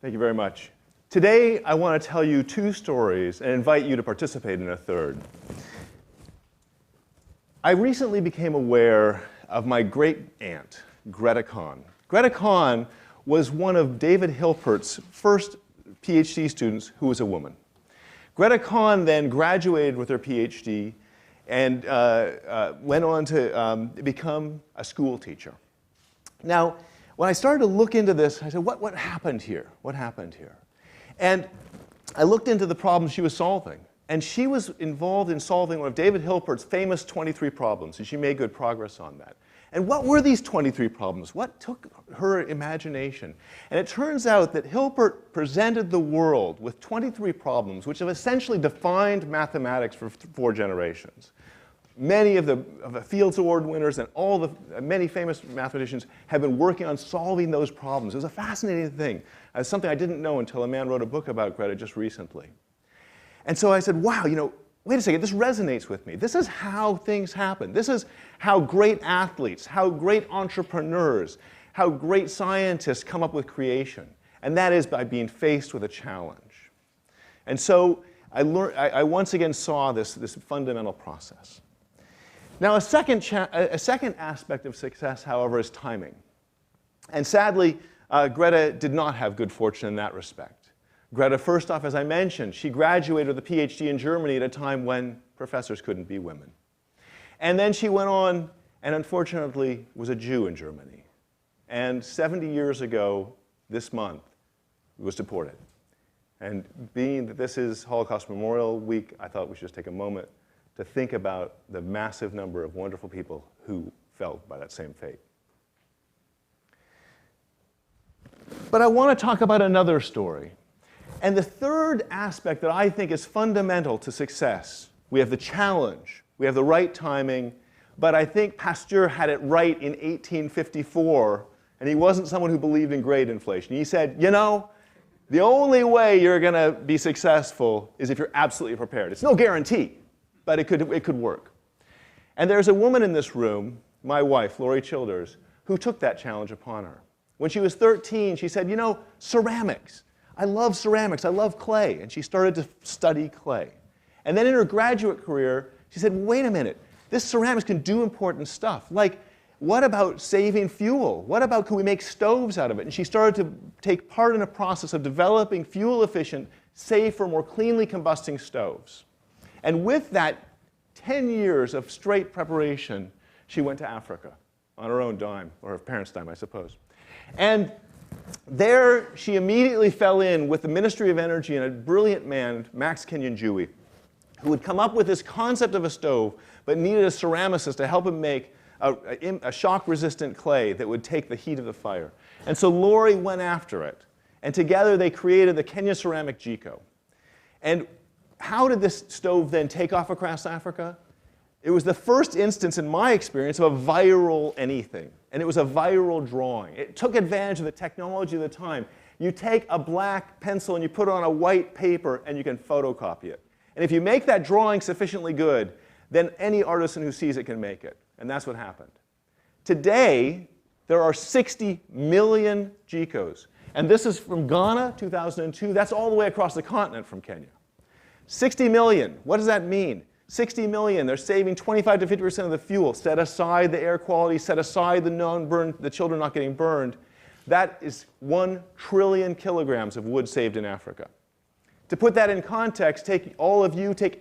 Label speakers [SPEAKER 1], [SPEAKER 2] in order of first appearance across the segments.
[SPEAKER 1] Thank you very much. Today, I want to tell you two stories and invite you to participate in a third. I recently became aware of my great-aunt, Greta Kahn. Greta Kahn was one of David Hilpert's first Ph.D. students who was a woman. Greta Kahn then graduated with her Ph.D. and went on to become a school teacher. Now, when I started to look into this, I said, what happened here? What happened here? And I looked into the problems she was solving. And she was involved in solving one of David Hilpert's famous 23 problems, and she made good progress on that. And what were these 23 problems? What took her imagination? And it turns out that Hilpert presented the world with 23 problems which have essentially defined mathematics for 4 generations. Many of the Fields Award winners and all the many famous mathematicians have been working on solving those problems. It was a fascinating thing. It's something I didn't know until a man wrote a book about Greta just recently. And so I said, wow, wait a second, this resonates with me. This is how things happen. This is how great athletes, how great entrepreneurs, how great scientists come up with creation. And that is by being faced with a challenge. And so I once again saw this fundamental process. Now, a second aspect of success, however, is timing. And sadly, Greta did not have good fortune in that respect. Greta, first off, as I mentioned, she graduated with a Ph.D. in Germany at a time when professors couldn't be women. And then she went on and unfortunately was a Jew in Germany. And 70 years ago, this month, was deported. And being that this is Holocaust Memorial Week, I thought we should just take a moment to think about the massive number of wonderful people who fell by that same fate. But I want to talk about another story. And the third aspect that I think is fundamental to success, we have the challenge, we have the right timing, but I think Pasteur had it right in 1854, and he wasn't someone who believed in grade inflation. He said, the only way you're going to be successful is if you're absolutely prepared. It's no guarantee, but it could work. And there's a woman in this room, my wife, Laurie Childers, who took that challenge upon her. When she was 13, she said, ceramics. I love ceramics, I love clay. And she started to study clay. And then in her graduate career, she said, wait a minute, this ceramics can do important stuff. Like, what about saving fuel? What about could we make stoves out of it? And she started to take part in a process of developing fuel-efficient, safer, more cleanly combusting stoves. And with that 10 years of straight preparation, she went to Africa on her own dime, or her parents' dime, I suppose. And there, she immediately fell in with the Ministry of Energy and a brilliant man, Max Kenyon-Dewey, who had come up with this concept of a stove, but needed a ceramicist to help him make a shock-resistant clay that would take the heat of the fire. And so Laurie went after it. And together, they created the Kenya Ceramic Jiko. And how did this stove then take off across Africa? It was the first instance, in my experience, of a viral anything. And it was a viral drawing. It took advantage of the technology of the time. You take a black pencil and you put it on a white paper and you can photocopy it. And if you make that drawing sufficiently good, then any artisan who sees it can make it. And that's what happened. Today, there are 60 million Jikos. And this is from Ghana, 2002. That's all the way across the continent from Kenya. 60 million. What does that mean? 60 million, they're saving 25 to 50% of the fuel. Set aside the air quality, set aside the children not getting burned. That is 1 trillion kilograms of wood saved in Africa. To put that in context, take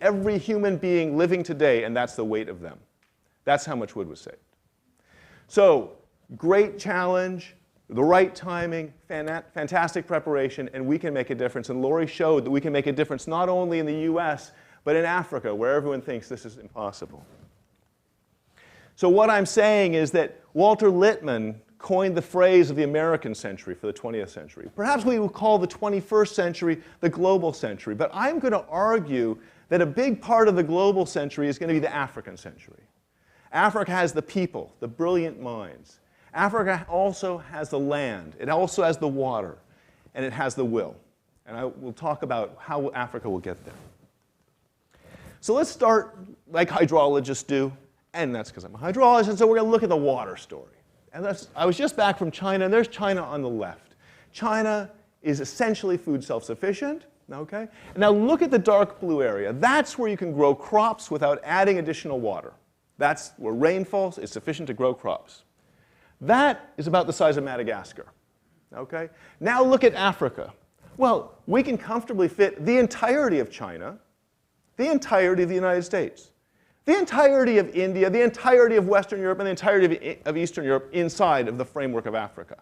[SPEAKER 1] every human being living today, and that's the weight of them. That's how much wood was saved. So, great challenge, the right timing, fantastic preparation, and we can make a difference. And Laurie showed that we can make a difference not only in the US, but in Africa, where everyone thinks this is impossible. So what I'm saying is that Walter Lippmann coined the phrase of the American century for the 20th century. Perhaps we would call the 21st century the global century, but I'm going to argue that a big part of the global century is going to be the African century. Africa has the people, the brilliant minds. Africa also has the land. It also has the water, and it has the will. And I will talk about how Africa will get there. So let's start like hydrologists do, and that's because I'm a hydrologist, so we're going to look at the water story. And I was just back from China, and there's China on the left. China is essentially food self-sufficient. Okay? Now look at the dark blue area. That's where you can grow crops without adding additional water. That's where rainfall is sufficient to grow crops. That is about the size of Madagascar. Okay? Now look at Africa. Well, we can comfortably fit the entirety of China, the entirety of the United States, the entirety of India, the entirety of Western Europe, and the entirety of Eastern Europe inside of the framework of Africa.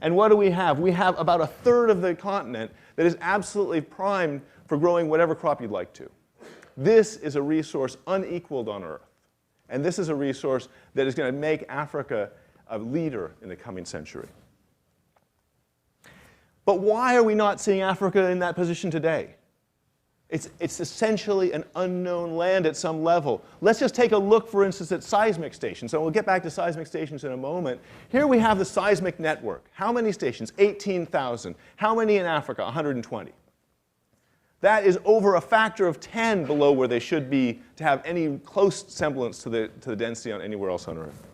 [SPEAKER 1] And what do we have? We have about a third of the continent that is absolutely primed for growing whatever crop you'd like to. This is a resource unequaled on Earth. And this is a resource that is going to make Africa a leader in the coming century. But why are we not seeing Africa in that position today? It's essentially an unknown land at some level. Let's just take a look, for instance, at seismic stations. So we'll get back to seismic stations in a moment. Here we have the seismic network. How many stations? 18,000. How many in Africa? 120. That is over a factor of 10 below where they should be to have any close semblance to the density on anywhere else on Earth.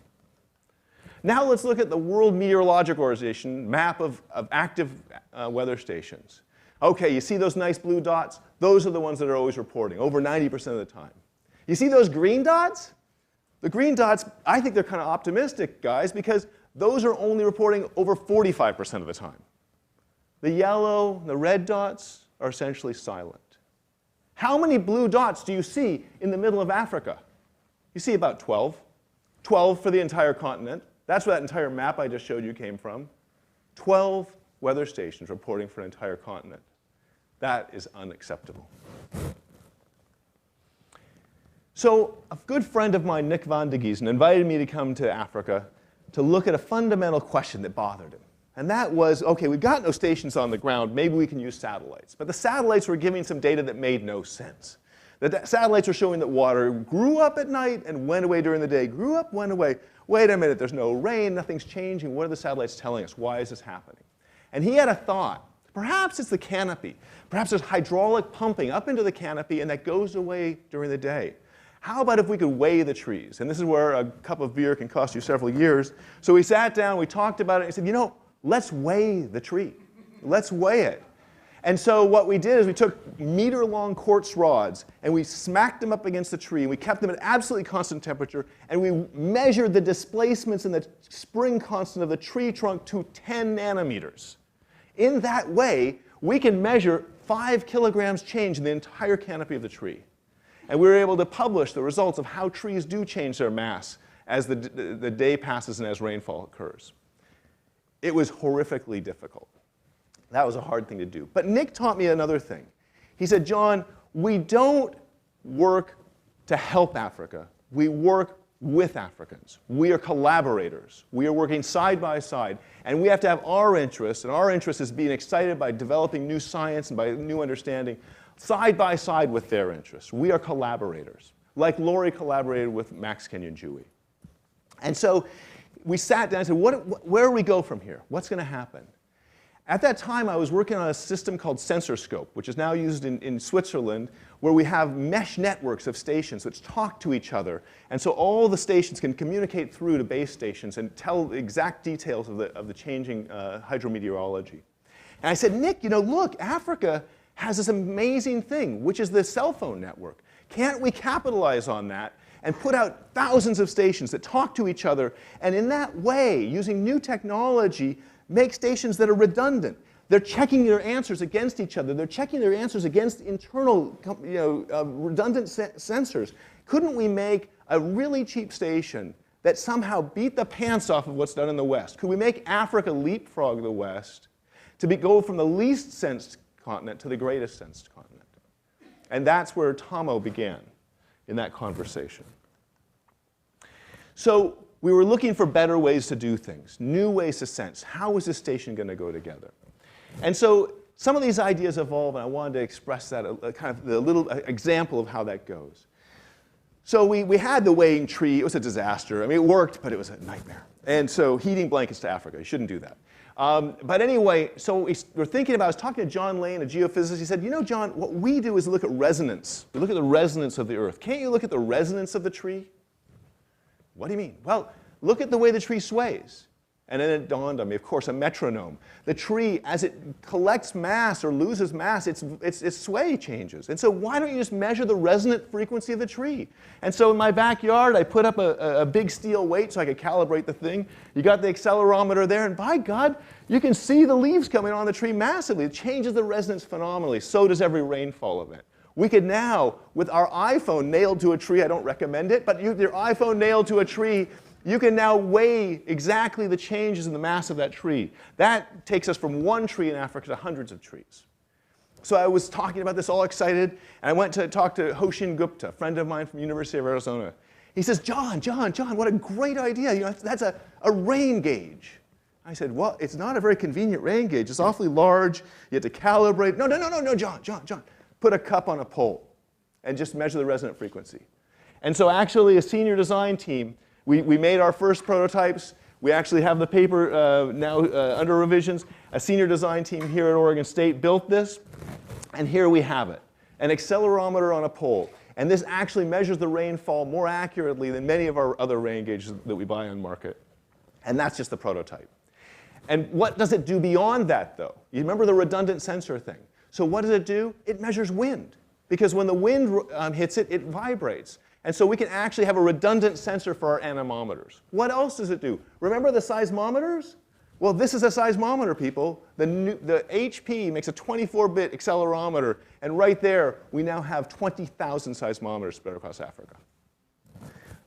[SPEAKER 1] Now let's look at the World Meteorological Organization map of active weather stations. Okay, you see those nice blue dots? Those are the ones that are always reporting, over 90% of the time. You see those green dots? The green dots, I think they're kind of optimistic, guys, because those are only reporting over 45% of the time. The yellow, the red dots are essentially silent. How many blue dots do you see in the middle of Africa? You see about 12. 12 for the entire continent. That's where that entire map I just showed you came from. 12 weather stations reporting for an entire continent. That is unacceptable. So a good friend of mine, Nick van de Giesen, invited me to come to Africa to look at a fundamental question that bothered him. And that was, okay, we've got no stations on the ground, maybe we can use satellites. But the satellites were giving some data that made no sense. The satellites were showing that water grew up at night and went away during the day, grew up, went away. Wait a minute, there's no rain, nothing's changing. What are the satellites telling us? Why is this happening? And he had a thought. Perhaps it's the canopy. Perhaps there's hydraulic pumping up into the canopy and that goes away during the day. How about if we could weigh the trees? And this is where a cup of beer can cost you several years. So we sat down, we talked about it, and he said, you know, let's weigh the tree. Let's weigh it. And so what we did is we took meter-long quartz rods and we smacked them up against the tree and we kept them at absolutely constant temperature and we measured the displacements in the spring constant of the tree trunk to 10 nanometers. In that way, we can measure 5 kilograms change in the entire canopy of the tree. And we were able to publish the results of how trees do change their mass as the day passes and as rainfall occurs. It was horrifically difficult. That was a hard thing to do. But Nick taught me another thing. He said, John, we don't work to help Africa. We work with Africans. We are collaborators. We are working side by side. And we have to have our interests, and our interest is being excited by developing new science and by new understanding, side by side with their interests. We are collaborators, like Laurie collaborated with Max Kenyon-Dewey. And so we sat down and said, where do we go from here? What's going to happen? At that time, I was working on a system called SensorScope, which is now used in Switzerland, where we have mesh networks of stations which talk to each other. And so all the stations can communicate through to base stations and tell the exact details of the changing hydrometeorology. And I said, Nick, you know, look, Africa has this amazing thing, which is the cell phone network. Can't we capitalize on that and put out thousands of stations that talk to each other, and in that way, using new technology, make stations that are redundant. They're checking their answers against each other. They're checking their answers against internal, redundant sensors. Couldn't we make a really cheap station that somehow beat the pants off of what's done in the West? Could we make Africa leapfrog the West to go from the least sensed continent to the greatest sensed continent? And that's where TAHMO began in that conversation. So we were looking for better ways to do things, new ways to sense. How is this station going to go together? And so some of these ideas evolve, and I wanted to express that, kind of the little example of how that goes. So we had the weighing tree. It was a disaster. I mean, it worked, but it was a nightmare. And so heating blankets to Africa. You shouldn't do that. But anyway, so we were thinking about, I was talking to John Lane, a geophysicist. He said, you know, John, what we do is look at resonance. We look at the resonance of the Earth. Can't you look at the resonance of the tree? What do you mean? Well, look at the way the tree sways. And then it dawned on me, of course, a metronome. The tree, as it collects mass or loses mass, its sway changes. And so why don't you just measure the resonant frequency of the tree? And so in my backyard, I put up a big steel weight so I could calibrate the thing. You got the accelerometer there, and by God, you can see the leaves coming on the tree massively. It changes the resonance phenomenally. So does every rainfall event. We could now, with our iPhone nailed to a tree, I don't recommend it, but your iPhone nailed to a tree, you can now weigh exactly the changes in the mass of that tree. That takes us from one tree in Africa to hundreds of trees. So I was talking about this all excited, and I went to talk to Hoshin Gupta, a friend of mine from University of Arizona. He says, John, what a great idea. You know, that's a rain gauge. I said, well, it's not a very convenient rain gauge. It's awfully large. You have to calibrate. No, John. Put a cup on a pole and just measure the resonant frequency. And so actually a senior design team, we made our first prototypes. We actually have the paper now under revisions. A senior design team here at Oregon State built this, and here we have it, an accelerometer on a pole. And this actually measures the rainfall more accurately than many of our other rain gauges that we buy on market. And that's just the prototype. And what does it do beyond that, though? You remember the redundant sensor thing. So what does it do? It measures wind. Because when the wind hits it, it vibrates. And so we can actually have a redundant sensor for our anemometers. What else does it do? Remember the seismometers? Well, this is a seismometer, people. The HP makes a 24-bit accelerometer. And right there, we now have 20,000 seismometers spread across Africa.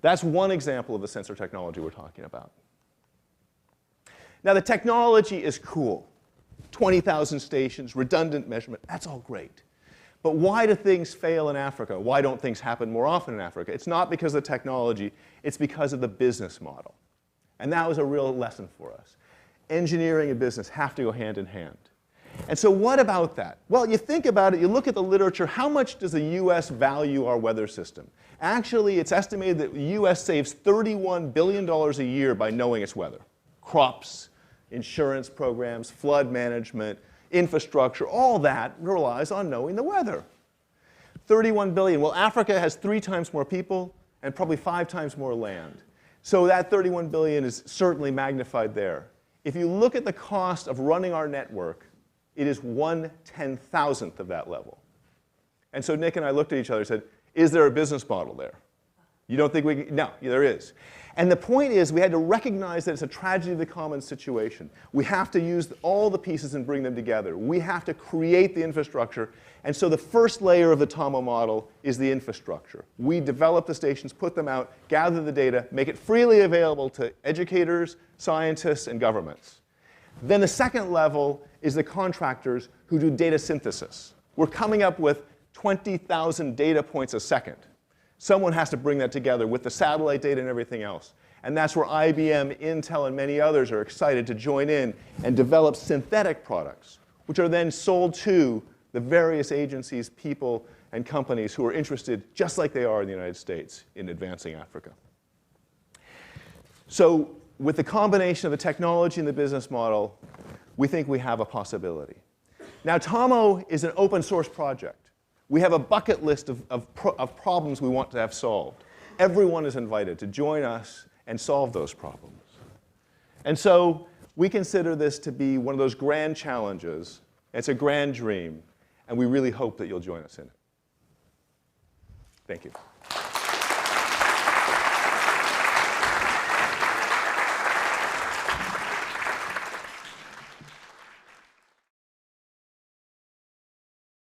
[SPEAKER 1] That's one example of the sensor technology we're talking about. Now, the technology is cool. 20,000 stations, redundant measurement, that's all great. But why do things fail in Africa? Why don't things happen more often in Africa? It's not because of the technology, it's because of the business model. And that was a real lesson for us. Engineering and business have to go hand in hand. And so what about that? Well, you think about it, you look at the literature, how much does the US value our weather system? Actually, it's estimated that the US saves $31 billion a year by knowing its weather. Crops, insurance programs, flood management, infrastructure, all that relies on knowing the weather. 31 billion. Well, Africa has 3 times more people and probably 5 times more land. So that 31 billion is certainly magnified there. If you look at the cost of running our network, it is 1/10,000th of that level. And so Nick and I looked at each other and said, is there a business model there? You don't think we can? No, there is. And the point is, we had to recognize that it's a tragedy of the commons situation. We have to use all the pieces and bring them together. We have to create the infrastructure. And so the first layer of the TAHMO model is the infrastructure. We develop the stations, put them out, gather the data, make it freely available to educators, scientists, and governments. Then the second level is the contractors who do data synthesis. We're coming up with 20,000 data points a second. Someone has to bring that together with the satellite data and everything else. And that's where IBM, Intel, and many others are excited to join in and develop synthetic products, which are then sold to the various agencies, people, and companies who are interested, just like they are in the United States, in advancing Africa. So with the combination of the technology and the business model, we think we have a possibility. Now, TAHMO is an open source project. We have a bucket list of problems we want to have solved. Everyone is invited to join us and solve those problems. And so we consider this to be one of those grand challenges. It's a grand dream, and we really hope that you'll join us in it. Thank you.